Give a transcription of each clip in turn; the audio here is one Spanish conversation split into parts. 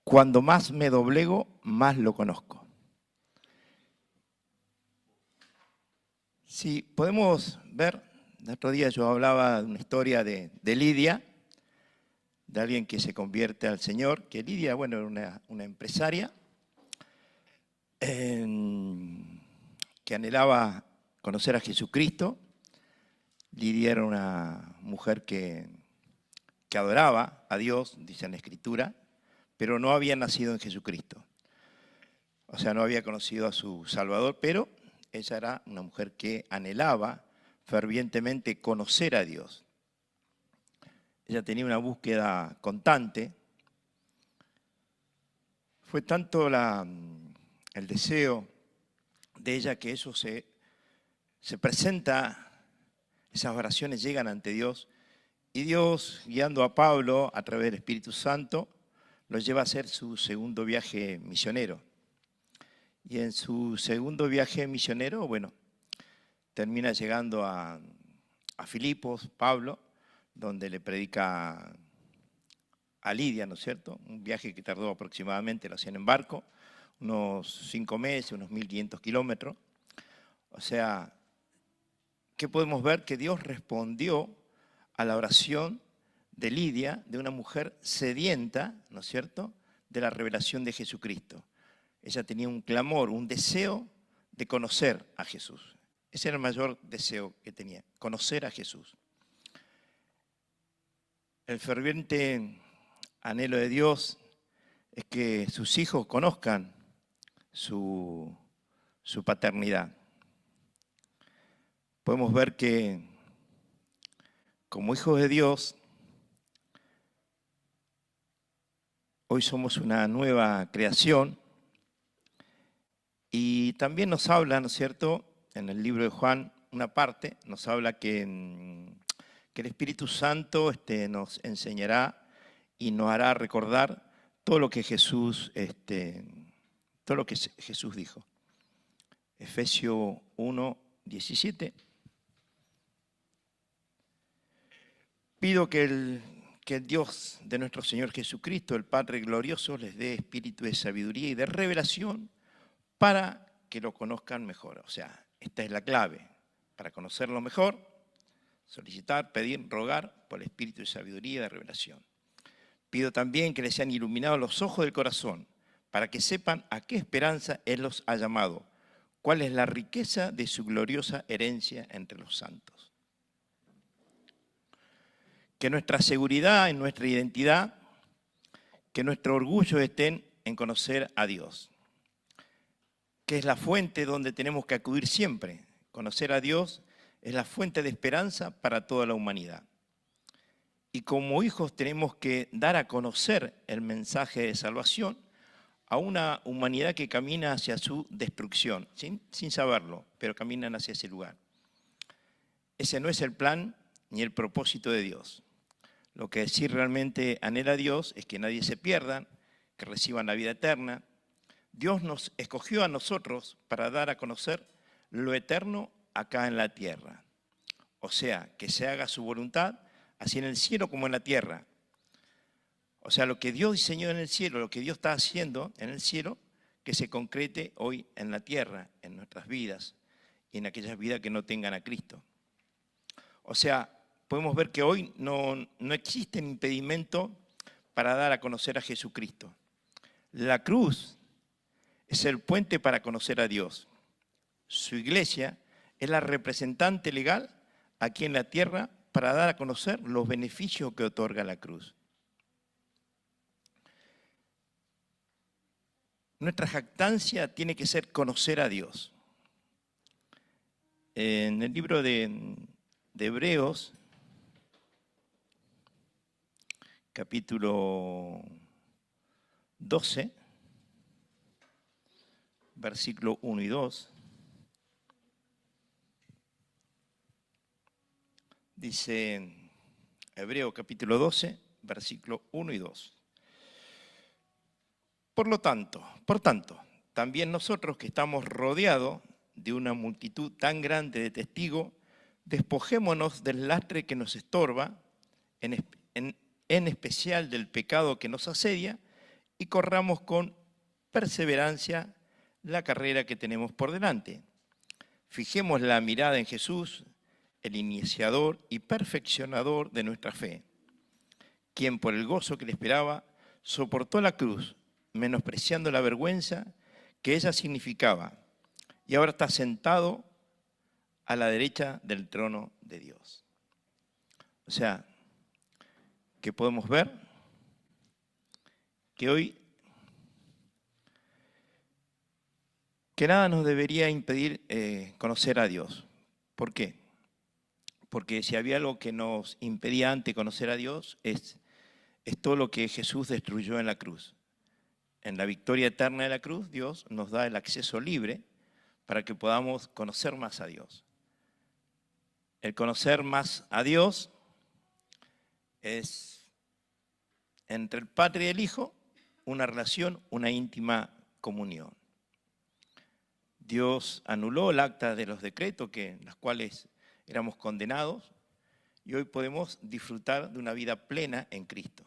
Cuando más me doblego, más lo conozco. Si podemos ver, el otro día yo hablaba de una historia de Lidia, de alguien que se convierte al Señor, que Lidia, bueno, era una empresaria que anhelaba conocer a Jesucristo. Lidia era una mujer que adoraba a Dios, dice en la Escritura, pero no había nacido en Jesucristo. O sea, no había conocido a su Salvador, pero ella era una mujer que anhelaba fervientemente conocer a Dios. Ella tenía una búsqueda constante. Fue tanto el deseo de ella que eso se presenta, esas oraciones llegan ante Dios, y Dios, guiando a Pablo a través del Espíritu Santo, lo lleva a hacer su segundo viaje misionero. Y en su segundo viaje misionero, bueno, termina llegando a Filipos, Pablo, donde le predica a Lidia, ¿no es cierto? Un viaje que tardó aproximadamente, lo hacían en barco, unos 5 meses, unos 1500 kilómetros. O sea, ¿qué podemos ver? Que Dios respondió a la oración de Lidia, de una mujer sedienta, ¿no es cierto?, de la revelación de Jesucristo. Ella tenía un clamor, un deseo de conocer a Jesús. Ese era el mayor deseo que tenía, conocer a Jesús. El ferviente anhelo de Dios es que sus hijos conozcan su paternidad. Podemos ver que como hijos de Dios, hoy somos una nueva creación y también nos habla, ¿no es cierto?, en el libro de Juan, una parte, nos habla que el Espíritu Santo nos enseñará y nos hará recordar todo lo que Jesús dijo. Efesios 1, 17. Pido que el Dios de nuestro Señor Jesucristo, el Padre glorioso, les dé espíritu de sabiduría y de revelación para que lo conozcan mejor. O sea, esta es la clave. Para conocerlo mejor, solicitar, pedir, rogar por el espíritu de sabiduría y de revelación. Pido también que les sean iluminados los ojos del corazón, para que sepan a qué esperanza Él los ha llamado, cuál es la riqueza de su gloriosa herencia entre los santos. Que nuestra seguridad en nuestra identidad, que nuestro orgullo estén en conocer a Dios, que es la fuente donde tenemos que acudir siempre. Conocer a Dios es la fuente de esperanza para toda la humanidad. Y como hijos tenemos que dar a conocer el mensaje de salvación a una humanidad que camina hacia su destrucción, sin saberlo, pero caminan hacia ese lugar. Ese no es el plan ni el propósito de Dios. Lo que sí realmente anhela Dios es que nadie se pierda, que reciban la vida eterna. Dios nos escogió a nosotros para dar a conocer lo eterno acá en la tierra. O sea, que se haga su voluntad, así en el cielo como en la tierra. O sea, lo que Dios diseñó en el cielo, lo que Dios está haciendo en el cielo, que se concrete hoy en la tierra, en nuestras vidas y en aquellas vidas que no tengan a Cristo. O sea, podemos ver que hoy no existe impedimento para dar a conocer a Jesucristo. La cruz es el puente para conocer a Dios. Su iglesia es la representante legal aquí en la tierra para dar a conocer los beneficios que otorga la cruz. Nuestra jactancia tiene que ser conocer a Dios. En el libro de Hebreos, capítulo 12, versículo 1 y 2, dice Hebreos capítulo 12, versículo 1 y 2. Por tanto, también nosotros que estamos rodeados de una multitud tan grande de testigos, despojémonos del lastre que nos estorba, en especial del pecado que nos asedia, y corramos con perseverancia la carrera que tenemos por delante. Fijemos la mirada en Jesús, el iniciador y perfeccionador de nuestra fe, quien por el gozo que le esperaba soportó la cruz, menospreciando la vergüenza que ella significaba, y ahora está sentado a la derecha del trono de Dios. O sea, que podemos ver que hoy que nada nos debería impedir conocer a Dios. ¿Por qué? Porque si había algo que nos impedía antes conocer a Dios, es todo lo que Jesús destruyó en la cruz. En la victoria eterna de la cruz, Dios nos da el acceso libre para que podamos conocer más a Dios. El conocer más a Dios es entre el Padre y el Hijo una relación, una íntima comunión. Dios anuló el acta de los decretos en los cuales éramos condenados y hoy podemos disfrutar de una vida plena en Cristo.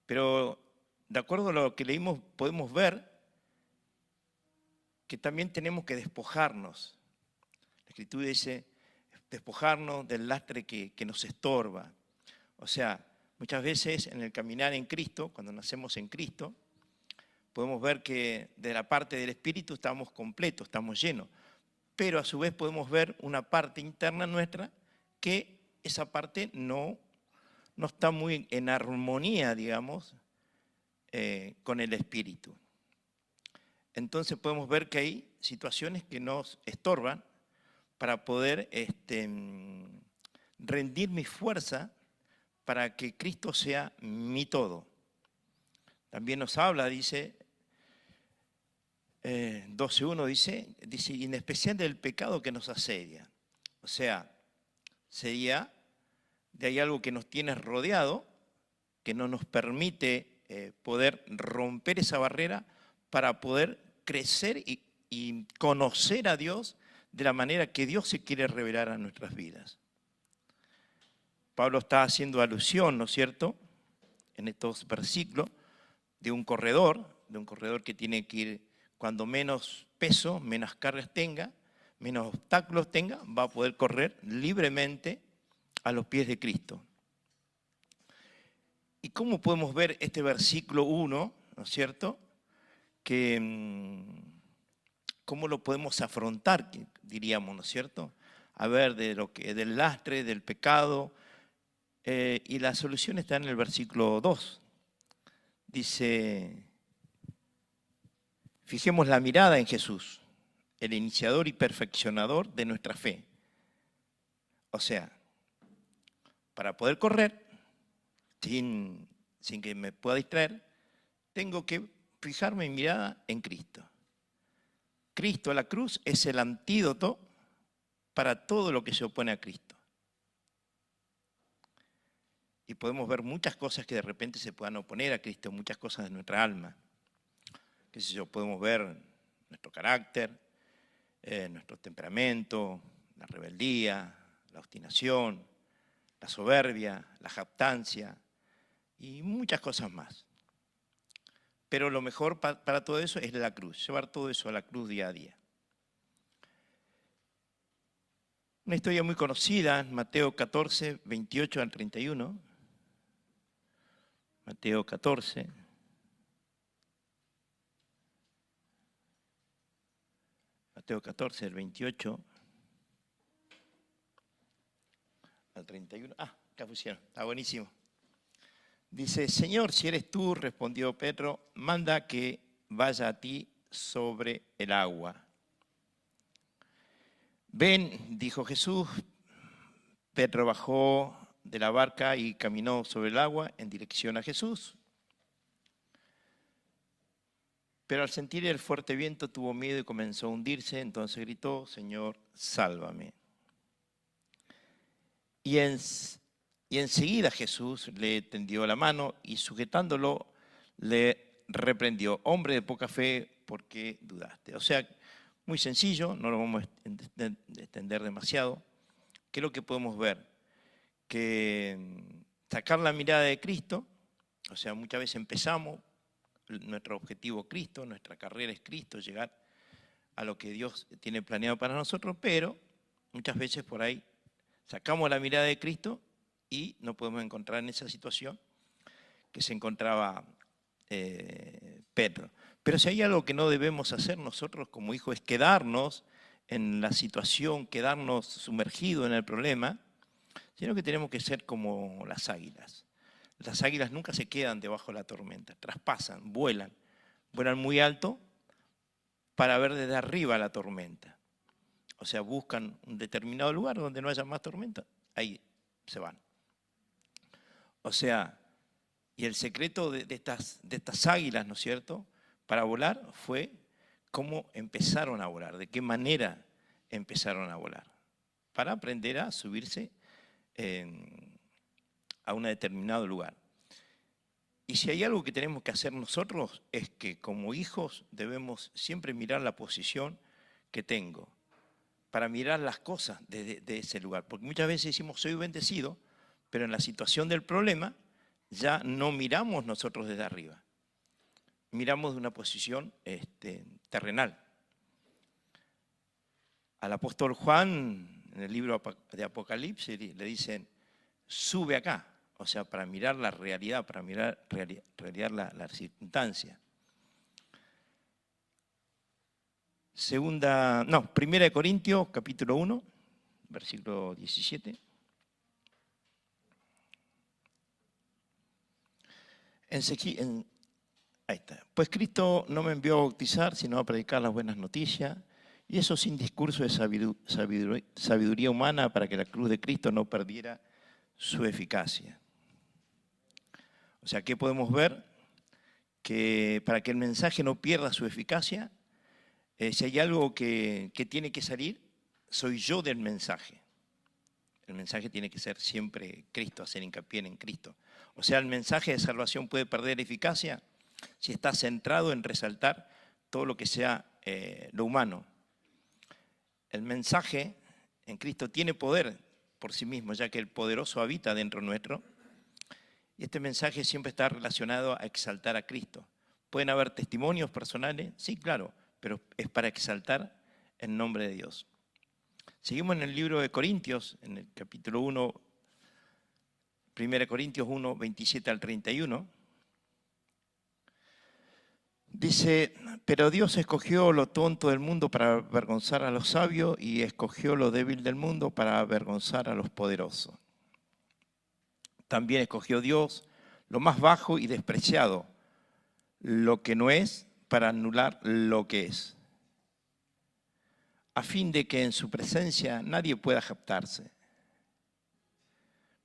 Pero de acuerdo a lo que leímos podemos ver que también tenemos que despojarnos. La Escritura dice despojarnos del lastre que nos estorba. O sea, muchas veces en el caminar en Cristo, cuando nacemos en Cristo, podemos ver que de la parte del Espíritu estamos completos, estamos llenos. Pero a su vez podemos ver una parte interna nuestra que esa parte no está muy en armonía, digamos, con el Espíritu. Entonces podemos ver que hay situaciones que nos estorban para poder rendir mi fuerza para que Cristo sea mi todo. También nos habla, dice, 12.1 dice, y en especial del pecado que nos asedia. O sea, sería de ahí algo que nos tiene rodeado, que no nos permite poder romper esa barrera para poder crecer y conocer a Dios de la manera que Dios se quiere revelar a nuestras vidas. Pablo está haciendo alusión, ¿no es cierto?, en estos versículos, de un corredor que tiene que ir, cuando menos peso, menos cargas tenga, menos obstáculos tenga, va a poder correr libremente a los pies de Cristo. ¿Y cómo podemos ver este versículo 1, ¿no es cierto?, cómo lo podemos afrontar, diríamos, ¿no es cierto?, a ver, del lastre, del pecado, y la solución está en el versículo 2. Dice, fijemos la mirada en Jesús, el iniciador y perfeccionador de nuestra fe. O sea, para poder correr, sin que me pueda distraer, tengo que fijar mi mirada en Cristo. Cristo a la cruz es el antídoto para todo lo que se opone a Cristo. Y podemos ver muchas cosas que de repente se puedan oponer a Cristo, muchas cosas de nuestra alma. Qué sé yo, podemos ver nuestro carácter, nuestro temperamento, la rebeldía, la obstinación, la soberbia, la jactancia y muchas cosas más. Pero lo mejor para todo eso es la cruz, llevar todo eso a la cruz día a día. Una historia muy conocida, Mateo 14, 28 al 31. Mateo 14. Mateo 14, el 28 al 31. Ah, acá pusieron, está buenísimo. Dice, Señor, si eres tú, respondió Pedro, manda que vaya a ti sobre el agua. Ven, dijo Jesús. Pedro bajó de la barca y caminó sobre el agua en dirección a Jesús. Pero al sentir el fuerte viento tuvo miedo y comenzó a hundirse, entonces gritó, Señor, sálvame. Y enseguida Jesús le tendió la mano y sujetándolo le reprendió, hombre de poca fe, ¿por qué dudaste? O sea, Muy sencillo, no lo vamos a extender demasiado. ¿Qué es lo que podemos ver? Que sacar la mirada de Cristo, o sea, muchas veces empezamos, nuestro objetivo es Cristo, nuestra carrera es Cristo, llegar a lo que Dios tiene planeado para nosotros, pero muchas veces por ahí sacamos la mirada de Cristo y nos podemos encontrar en esa situación que se encontraba Pedro. Pero si hay algo que no debemos hacer nosotros como hijos es quedarnos en la situación, quedarnos sumergidos en el problema, sino que tenemos que ser como las águilas. Las águilas nunca se quedan debajo de la tormenta, traspasan, vuelan muy alto para ver desde arriba la tormenta. O sea, buscan un determinado lugar donde no haya más tormenta, ahí se van. O sea, y el secreto de estas águilas, ¿no es cierto?, para volar fue cómo empezaron a volar, de qué manera empezaron a volar, para aprender a subirse a un determinado lugar. Y si hay algo que tenemos que hacer nosotros es que como hijos debemos siempre mirar la posición que tengo, para mirar las cosas de ese lugar. Porque muchas veces decimos soy bendecido, pero en la situación del problema ya no miramos nosotros desde arriba. Miramos de una posición terrenal. Al apóstol Juan, en el libro de Apocalipsis, le dicen, sube acá. O sea, para mirar la realidad, para mirar la circunstancia. Primera de Corintios, capítulo 1, versículo 17. Ahí está. Pues Cristo no me envió a bautizar, sino a predicar las buenas noticias, y eso sin discurso de sabiduría humana para que la cruz de Cristo no perdiera su eficacia. O sea, ¿qué podemos ver? Que para que el mensaje no pierda su eficacia, si hay algo que tiene que salir, soy yo del mensaje. El mensaje tiene que ser siempre Cristo, hacer hincapié en Cristo. O sea, el mensaje de salvación puede perder eficacia si está centrado en resaltar todo lo que sea lo humano. El mensaje en Cristo tiene poder por sí mismo, ya que el poderoso habita dentro nuestro. Y este mensaje siempre está relacionado a exaltar a Cristo. ¿Pueden haber testimonios personales? Sí, claro, pero es para exaltar el nombre de Dios. Seguimos en el libro de Corintios, en el capítulo 1, 1 Corintios 1, 27 al 31. Dice, pero Dios escogió lo tonto del mundo para avergonzar a los sabios y escogió lo débil del mundo para avergonzar a los poderosos. También escogió Dios lo más bajo y despreciado, lo que no es, para anular lo que es, a fin de que en su presencia nadie pueda jactarse.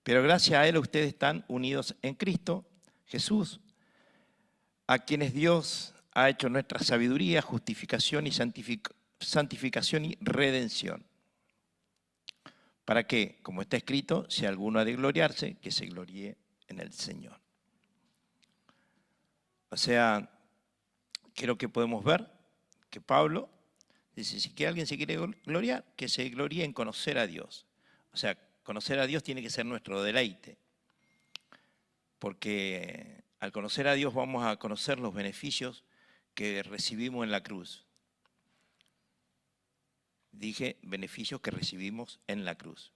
Pero gracias a Él ustedes están unidos en Cristo Jesús, a quienes Dios ha hecho nuestra sabiduría, justificación y santificación y redención. Para que, como está escrito, si alguno ha de gloriarse, que se gloríe en el Señor. O sea, creo que podemos ver que Pablo dice, si alguien se quiere gloriar, que se gloríe en conocer a Dios. O sea, conocer a Dios tiene que ser nuestro deleite. Porque al conocer a Dios vamos a conocer los beneficios que recibimos en la cruz. Dije beneficios que recibimos en la cruz.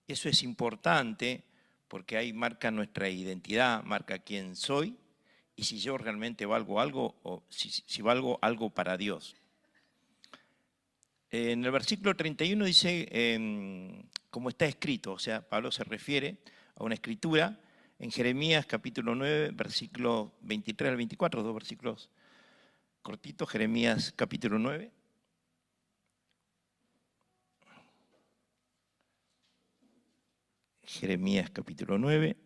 Eso es importante porque ahí marca nuestra identidad, marca quién soy y si yo realmente valgo algo o si valgo algo para Dios. En el versículo 31 dice, como está escrito, o sea, Pablo se refiere a una escritura en Jeremías capítulo 9, versículos 23 al 24, dos versículos cortitos, Jeremías capítulo 9. Jeremías capítulo 9.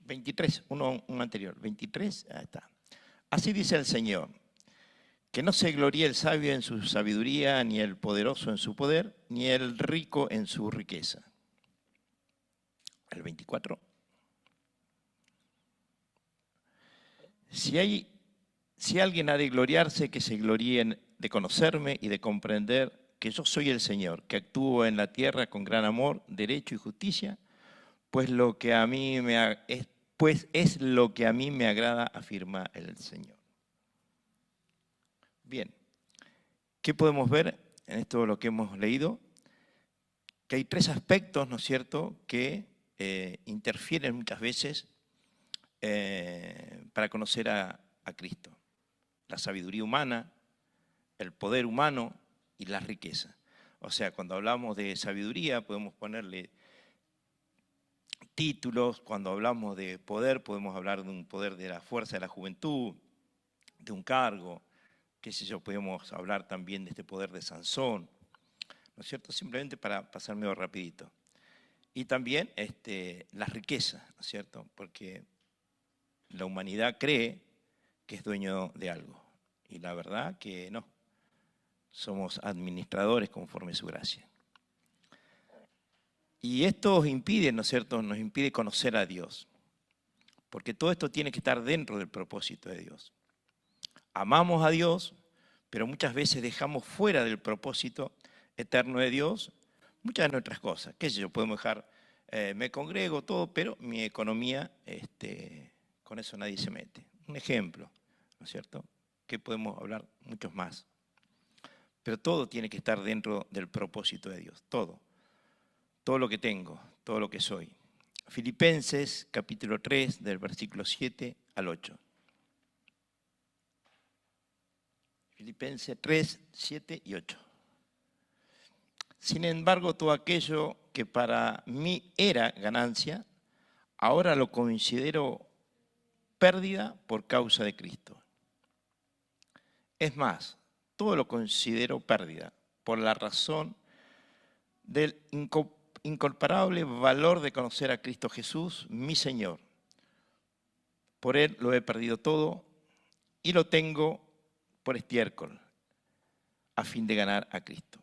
23, un anterior, 23, ahí está. Así dice el Señor, que no se gloríe el sabio en su sabiduría, ni el poderoso en su poder, ni el rico en su riqueza. El 24. Si hay Si alguien ha de gloriarse, que se gloríe de conocerme y de comprender que yo soy el Señor, que actúo en la tierra con gran amor, derecho y justicia, pues es lo que a mí me agrada, afirma el Señor. Bien, ¿qué podemos ver en esto lo que hemos leído? Que hay tres aspectos, ¿no es cierto?, que interfieren muchas veces para conocer a Cristo. La sabiduría humana, el poder humano y la riqueza. O sea, cuando hablamos de sabiduría podemos ponerle títulos, cuando hablamos de poder podemos hablar de un poder de la fuerza de la juventud, de un cargo, qué sé yo, podemos hablar también de este poder de Sansón, ¿no es cierto? Simplemente para pasarme rapidito. Y también la riqueza, ¿no es cierto? Porque la humanidad cree que es dueño de algo. Y la verdad que no. Somos administradores conforme a su gracia. Y esto impide, ¿no es cierto?, nos impide conocer a Dios. Porque todo esto tiene que estar dentro del propósito de Dios. Amamos a Dios, pero muchas veces dejamos fuera del propósito eterno de Dios muchas de nuestras cosas. ¿Qué sé yo? Podemos dejar, me congrego, todo, pero mi economía, con eso nadie se mete. Un ejemplo, ¿no es cierto? Que podemos hablar muchos más. Pero todo tiene que estar dentro del propósito de Dios, todo. Todo lo que tengo, todo lo que soy. Filipenses capítulo 3, del versículo 7 al 8. Filipenses 3, 7 y 8. Sin embargo, todo aquello que para mí era ganancia, ahora lo considero pérdida por causa de Cristo. Es más, todo lo considero pérdida por la razón del incomparable valor de conocer a Cristo Jesús, mi Señor. Por Él lo he perdido todo y lo tengo por estiércol, a fin de ganar a Cristo.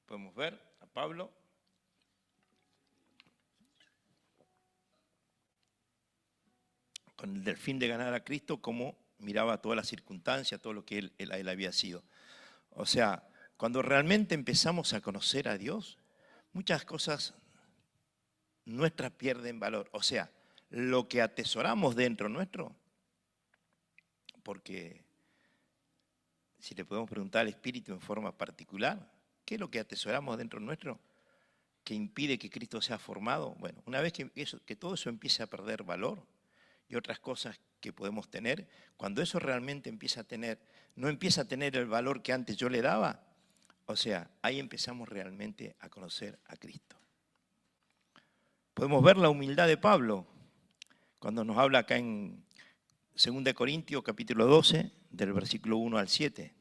Podemos ver a Pablo. Con el fin de ganar a Cristo, como miraba todas las circunstancias, todo lo que él había sido. O sea, cuando realmente empezamos a conocer a Dios, muchas cosas nuestras pierden valor. O sea, lo que atesoramos dentro nuestro, porque si le podemos preguntar al Espíritu en forma particular, ¿qué es lo que atesoramos dentro nuestro que impide que Cristo sea formado? Bueno, una vez que todo eso empiece a perder valor y otras cosas que podemos tener, cuando eso realmente no empieza a tener el valor que antes yo le daba, o sea, ahí empezamos realmente a conocer a Cristo. Podemos ver la humildad de Pablo cuando nos habla acá en 2 Corintios capítulo 12, del versículo 1 al 7.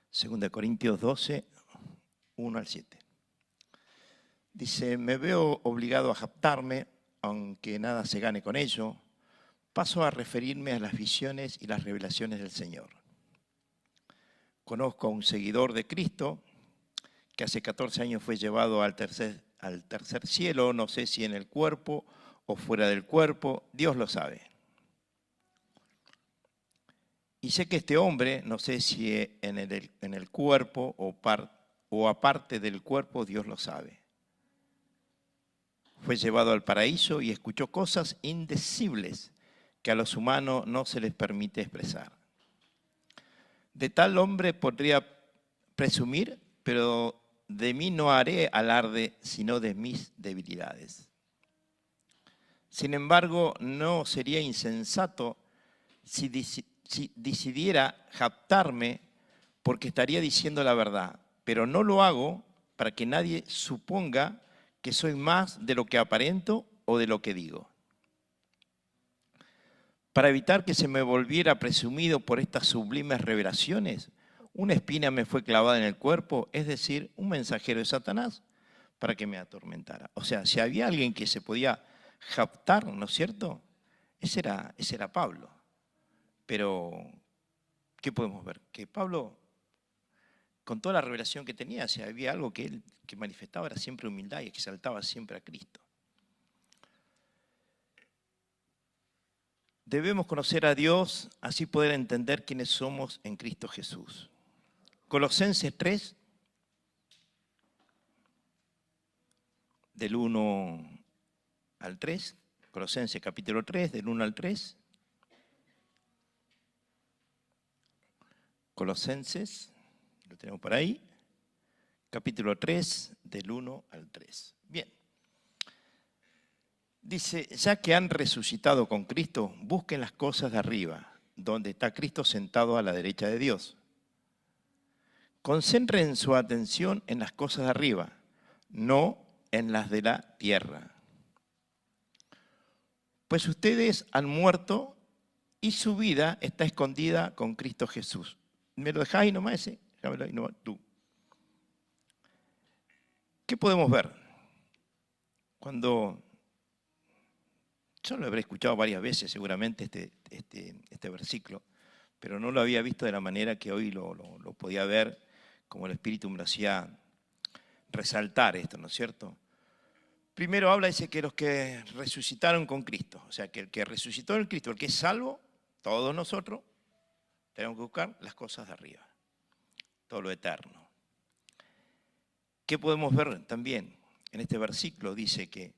Segunda de Corintios 12, 1 al 7. Dice, me veo obligado a jactarme, aunque nada se gane con ello. Paso a referirme a las visiones y las revelaciones del Señor. Conozco a un seguidor de Cristo que hace 14 años fue llevado al tercer cielo, no sé si en el cuerpo o fuera del cuerpo, Dios lo sabe. Y sé que este hombre, no sé si en el cuerpo o aparte del cuerpo, Dios lo sabe. Fue llevado al paraíso y escuchó cosas indecibles que a los humanos no se les permite expresar. De tal hombre podría presumir, pero de mí no haré alarde, sino de mis debilidades. Sin embargo, no sería insensato si decidiera jactarme, porque estaría diciendo la verdad, pero no lo hago para que nadie suponga que soy más de lo que aparento o de lo que digo. Para evitar que se me volviera presumido por estas sublimes revelaciones, una espina me fue clavada en el cuerpo, es decir, un mensajero de Satanás, para que me atormentara. O sea, si había alguien que se podía jactar, ¿no es cierto? Ese era Pablo. Pero, ¿qué podemos ver? Que Pablo, con toda la revelación que tenía, si había algo que él que manifestaba era siempre humildad y exaltaba siempre a Cristo. Debemos conocer a Dios, así poder entender quiénes somos en Cristo Jesús. Colosenses 3, del 1 al 3. Colosenses capítulo 3, del 1 al 3. Colosenses, lo tenemos por ahí. Capítulo 3, del 1 al 3. Bien. Dice, ya que han resucitado con Cristo, busquen las cosas de arriba, donde está Cristo sentado a la derecha de Dios. Concentren su atención en las cosas de arriba, no en las de la tierra. Pues ustedes han muerto y su vida está escondida con Cristo Jesús. ¿Me lo dejáis nomás ese? Déjamelo ahí nomás tú. ¿Qué podemos ver? Cuando yo lo habré escuchado varias veces seguramente este versículo, pero no lo había visto de la manera que hoy lo podía ver, como el Espíritu me lo hacía resaltar esto, ¿no es cierto? Primero habla, dice que los que resucitaron con Cristo, o sea, que el que resucitó en Cristo, el que es salvo, todos nosotros, tenemos que buscar las cosas de arriba, todo lo eterno. ¿Qué podemos ver también? En este versículo dice que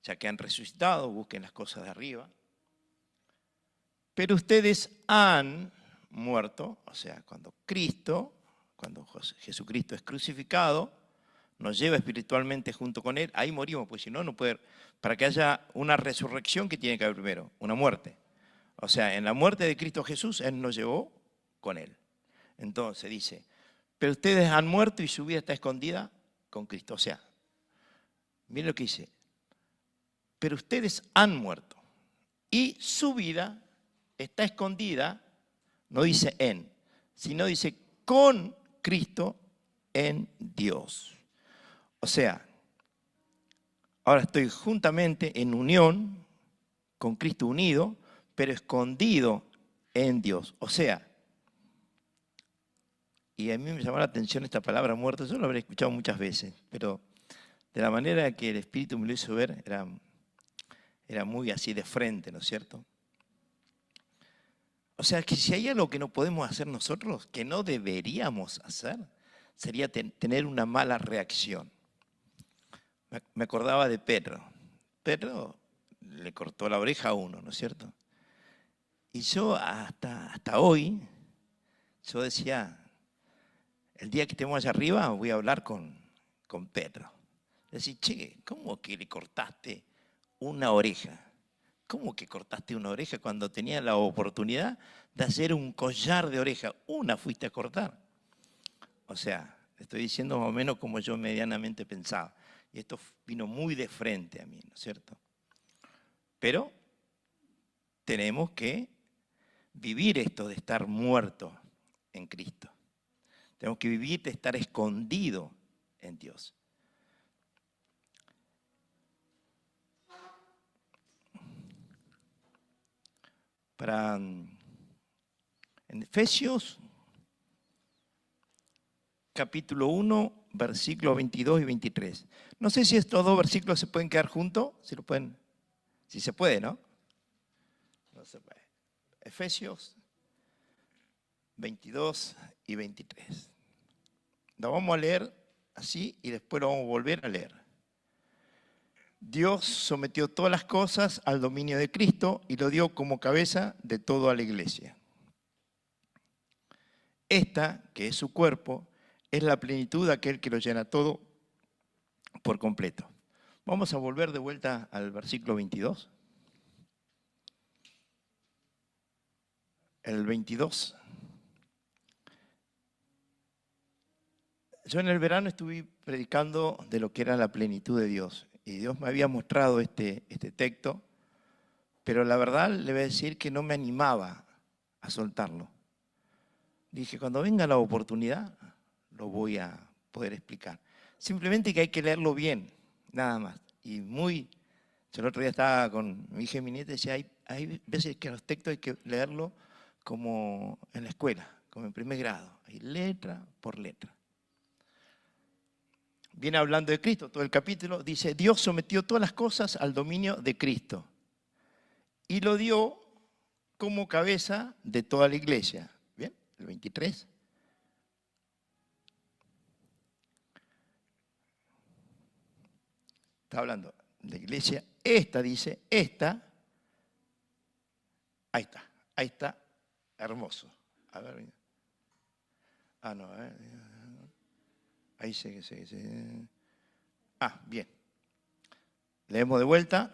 ya que han resucitado, busquen las cosas de arriba. Pero ustedes han muerto, o sea, cuando Jesucristo es crucificado, nos lleva espiritualmente junto con Él, ahí morimos, pues si no, no puede, para que haya una resurrección, ¿qué tiene que haber primero? Una muerte. O sea, en la muerte de Cristo Jesús, Él nos llevó con Él. Entonces dice, pero ustedes han muerto y su vida está escondida con Cristo. O sea, miren lo que dice, pero ustedes han muerto y su vida está escondida, no dice en, sino dice con Cristo en Dios. O sea, ahora estoy juntamente en unión con Cristo unido, pero escondido en Dios. O sea, y a mí me llamó la atención esta palabra muerto, yo lo habré escuchado muchas veces, pero de la manera que el Espíritu me lo hizo ver, era muy así de frente, ¿no es cierto? O sea, que si hay algo que no podemos hacer nosotros, que no deberíamos hacer, sería tener una mala reacción. Me acordaba de Pedro. Pedro le cortó la oreja a uno, ¿no es cierto? Y yo hasta hoy, yo decía, el día que estemos allá arriba voy a hablar con Pedro. Decir, che, ¿cómo que le cortaste una oreja? ¿Cómo que cortaste una oreja cuando tenías la oportunidad de hacer un collar de oreja? Una fuiste a cortar. O sea, estoy diciendo más o menos como yo medianamente pensaba. Y esto vino muy de frente a mí, ¿no es cierto? Pero tenemos que vivir esto de estar muerto en Cristo. Tenemos que vivir de estar escondido en Dios. En Efesios, capítulo 1, versículos 22 y 23. No sé si estos dos versículos se pueden quedar juntos, si se puede, ¿no? No se puede. Efesios 22 y 23. Lo vamos a leer así y después lo vamos a volver a leer. Dios sometió todas las cosas al dominio de Cristo y lo dio como cabeza de toda la iglesia. Esta, que es su cuerpo, es la plenitud de aquel que lo llena todo por completo. Vamos a volver de vuelta al versículo 22. El 22. Yo en el verano estuve predicando de lo que era la plenitud de Dios. Y Dios me había mostrado este texto, pero la verdad le voy a decir que no me animaba a soltarlo. Dije, cuando venga la oportunidad, lo voy a poder explicar. Simplemente que hay que leerlo bien, nada más. Y yo el otro día estaba con mi hija y mi nieta y decía, hay veces que los textos hay que leerlo como en la escuela, como en primer grado, hay letra por letra. Viene hablando de Cristo, todo el capítulo, dice, Dios sometió todas las cosas al dominio de Cristo y lo dio como cabeza de toda la iglesia. ¿Bien? El 23. Está hablando de iglesia. Esta dice, esta. Ahí está, hermoso. A ver. Ah, no, ahí sí. Bien. Leemos de vuelta.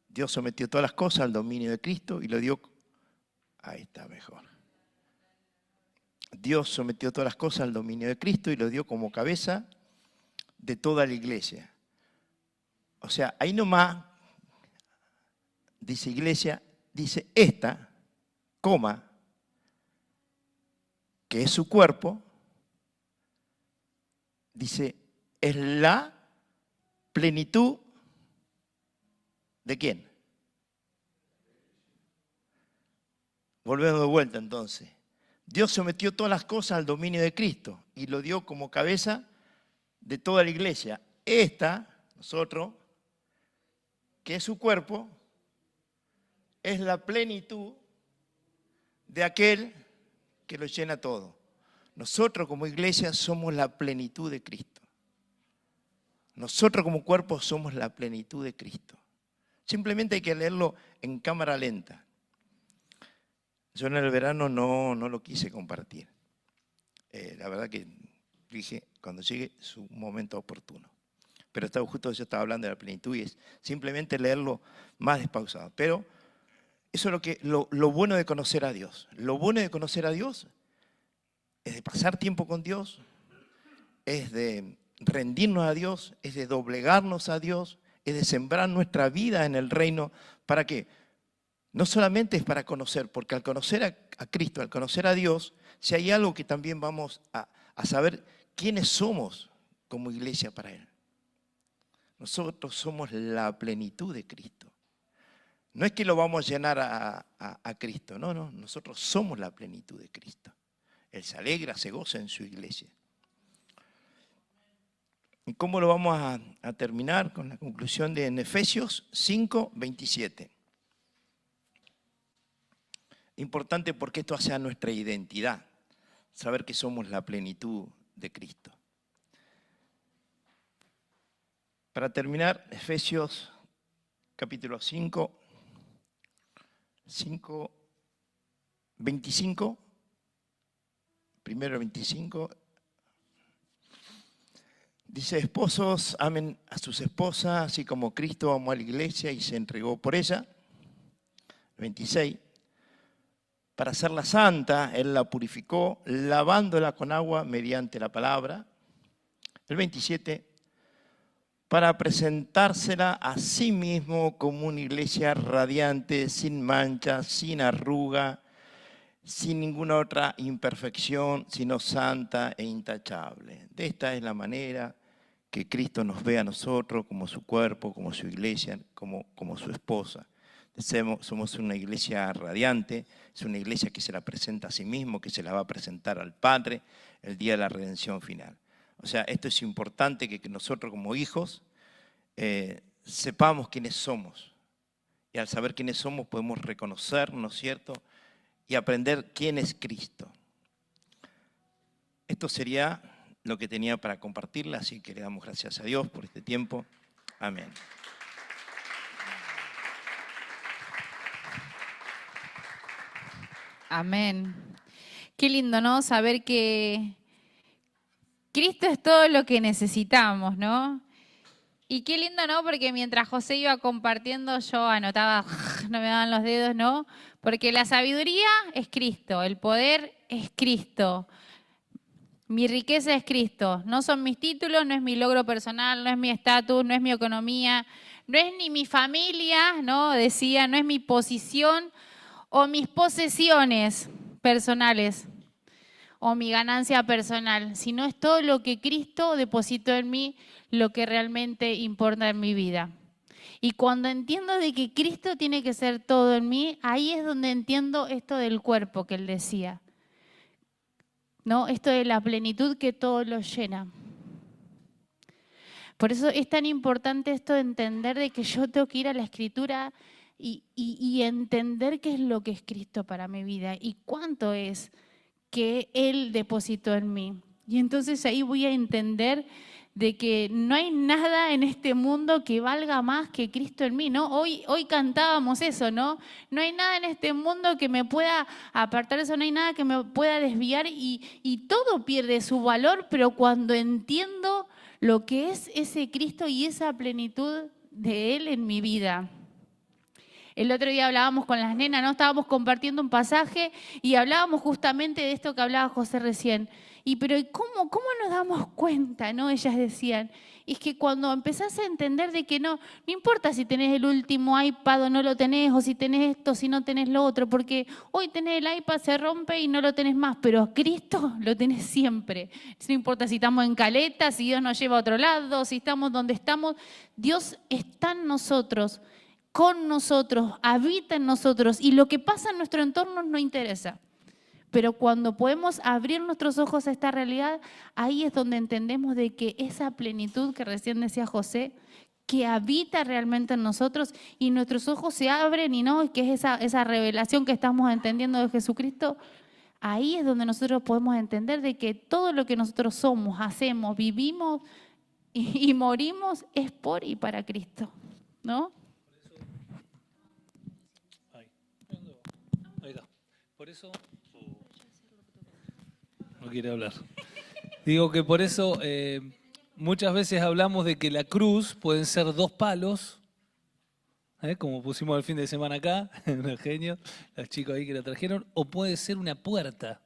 Dios sometió todas las cosas al dominio de Cristo y lo dio. Ahí está mejor. Dios sometió todas las cosas al dominio de Cristo y lo dio como cabeza de toda la iglesia. O sea, ahí nomás dice iglesia, dice esta, coma, que es su cuerpo, dice, es la plenitud ¿de quién? Volvemos de vuelta entonces. Dios sometió todas las cosas al dominio de Cristo y lo dio como cabeza de toda la iglesia. Esta, nosotros, que es su cuerpo, es la plenitud de aquel que lo llena todo. Nosotros como iglesia somos la plenitud de Cristo. Nosotros como cuerpo somos la plenitud de Cristo. Simplemente hay que leerlo en cámara lenta. Yo en el verano no lo quise compartir. La verdad que dije, cuando llegue su momento oportuno. Pero justo yo estaba hablando de la plenitud y es simplemente leerlo más despausado. Pero eso es lo bueno de conocer a Dios. Lo bueno de conocer a Dios es de pasar tiempo con Dios, es de rendirnos a Dios, es de doblegarnos a Dios, es de sembrar nuestra vida en el reino. ¿Para qué? No solamente es para conocer, porque al conocer a Cristo, al conocer a Dios, si hay algo que también vamos a saber quiénes somos como iglesia para Él. Nosotros somos la plenitud de Cristo. No es que lo vamos a llenar a Cristo, no, nosotros somos la plenitud de Cristo. Él se alegra, se goza en su iglesia. ¿Y cómo lo vamos a terminar? Con la conclusión de en Efesios 5, 27. Importante porque esto hace a nuestra identidad, saber que somos la plenitud de Cristo. Para terminar, Efesios capítulo 5, 25, primero 25, dice, esposos, amen a sus esposas, así como Cristo amó a la iglesia y se entregó por ella. 26, para hacerla santa, Él la purificó, lavándola con agua mediante la palabra. El 27, para presentársela a sí mismo como una iglesia radiante, sin mancha, sin arruga, sin ninguna otra imperfección, sino santa e intachable. De esta es la manera que Cristo nos ve a nosotros como su cuerpo, como su iglesia, como su esposa. Somos una iglesia radiante, es una iglesia que se la presenta a sí mismo, que se la va a presentar al Padre el día de la redención final. O sea, esto es importante que nosotros como hijos sepamos quiénes somos. Y al saber quiénes somos podemos reconocer, ¿no es cierto?, y aprender quién es Cristo. Esto sería lo que tenía para compartirla, así que le damos gracias a Dios por este tiempo. Amén. Amén. Qué lindo, ¿no? Saber que Cristo es todo lo que necesitamos, ¿no? Y qué lindo, ¿no? Porque mientras José iba compartiendo, yo anotaba, no me daban los dedos, ¿no? Porque la sabiduría es Cristo, el poder es Cristo, mi riqueza es Cristo. No son mis títulos, no es mi logro personal, no es mi estatus, no es mi economía, no es ni mi familia, ¿no? Decía, no es mi posición o mis posesiones personales o mi ganancia personal, sino es todo lo que Cristo depositó en mí, lo que realmente importa en mi vida. Y cuando entiendo de que Cristo tiene que ser todo en mí, ahí es donde entiendo esto del cuerpo que él decía, ¿no? Esto de la plenitud que todo lo llena. Por eso es tan importante esto de entender de que yo tengo que ir a la Escritura y entender qué es lo que es Cristo para mi vida y cuánto es que Él depositó en mí. Y entonces ahí voy a entender de que no hay nada en este mundo que valga más que Cristo en mí, ¿no? Hoy cantábamos eso, ¿no? No hay nada en este mundo que me pueda apartar de eso, no hay nada que me pueda desviar y todo pierde su valor, pero cuando entiendo lo que es ese Cristo y esa plenitud de Él en mi vida. El otro día hablábamos con las nenas, ¿no? Estábamos compartiendo un pasaje y hablábamos justamente de esto que hablaba José recién. Pero ¿cómo nos damos cuenta, no? Ellas decían, es que cuando empezás a entender de que no importa si tenés el último iPad o no lo tenés, o si tenés esto, si no tenés lo otro, porque hoy tenés el iPad, se rompe y no lo tenés más, pero a Cristo lo tenés siempre. No importa si estamos en caleta, si Dios nos lleva a otro lado, si estamos donde estamos, Dios está en nosotros, con nosotros, habita en nosotros y lo que pasa en nuestro entorno no interesa. Pero cuando podemos abrir nuestros ojos a esta realidad, ahí es donde entendemos de que esa plenitud que recién decía José, que habita realmente en nosotros y nuestros ojos se abren y no, que es esa revelación que estamos entendiendo de Jesucristo, ahí es donde nosotros podemos entender de que todo lo que nosotros somos, hacemos, vivimos y morimos es por y para Cristo, ¿no? Ahí está. Por eso no quiere hablar. Digo que por eso muchas veces hablamos de que la cruz pueden ser dos palos, como pusimos el fin de semana acá, unos genios, los chicos ahí que la trajeron, o puede ser una puerta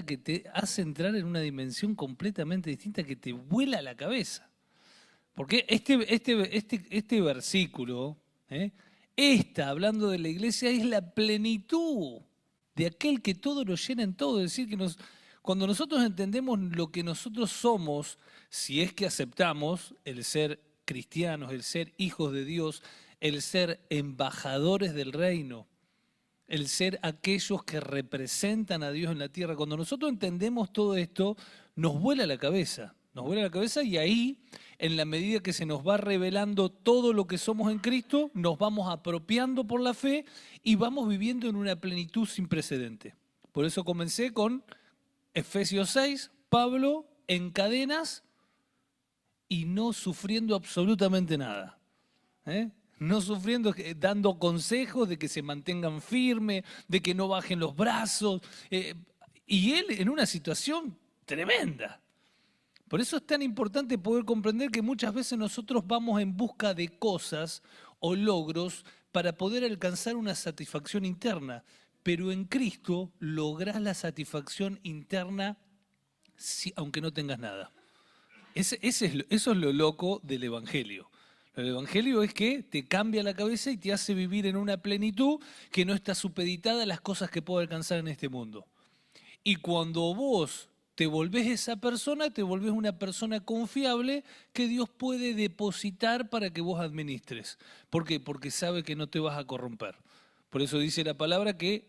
que te hace entrar en una dimensión completamente distinta que te vuela la cabeza. Porque este versículo, está hablando de la iglesia, es la plenitud de aquel que todo lo llena en todo. Es decir, que cuando nosotros entendemos lo que nosotros somos, si es que aceptamos el ser cristianos, el ser hijos de Dios, el ser embajadores del reino, el ser aquellos que representan a Dios en la tierra, cuando nosotros entendemos todo esto, nos vuela la cabeza. Nos vuela la cabeza y ahí, en la medida que se nos va revelando todo lo que somos en Cristo, nos vamos apropiando por la fe y vamos viviendo en una plenitud sin precedente. Por eso comencé con Efesios 6, Pablo en cadenas y no sufriendo absolutamente nada. No sufriendo, dando consejos de que se mantengan firmes, de que no bajen los brazos. Y él en una situación tremenda. Por eso es tan importante poder comprender que muchas veces nosotros vamos en busca de cosas o logros para poder alcanzar una satisfacción interna. Pero en Cristo lográs la satisfacción interna aunque no tengas nada. Eso es lo loco del Evangelio. El Evangelio es que te cambia la cabeza y te hace vivir en una plenitud que no está supeditada a las cosas que puedo alcanzar en este mundo. Y cuando vos te volvés esa persona, te volvés una persona confiable que Dios puede depositar para que vos administres. ¿Por qué? Porque sabe que no te vas a corromper. Por eso dice la palabra que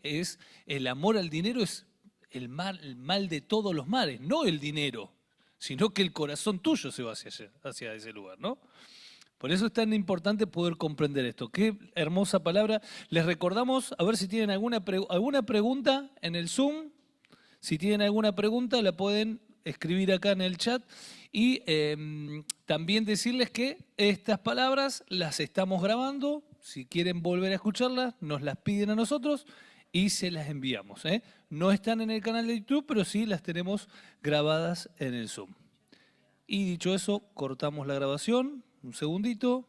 el amor al dinero es el mal de todos los males, no el dinero, sino que el corazón tuyo se va hacia ese lugar, ¿no? Por eso es tan importante poder comprender esto. Qué hermosa palabra. Les recordamos, a ver si tienen alguna pregunta en el Zoom. Si tienen alguna pregunta, la pueden escribir acá en el chat. Y también decirles que estas palabras las estamos grabando. Si quieren volver a escucharlas, nos las piden a nosotros y se las enviamos. No están en el canal de YouTube, pero sí las tenemos grabadas en el Zoom. Y dicho eso, cortamos la grabación. Un segundito.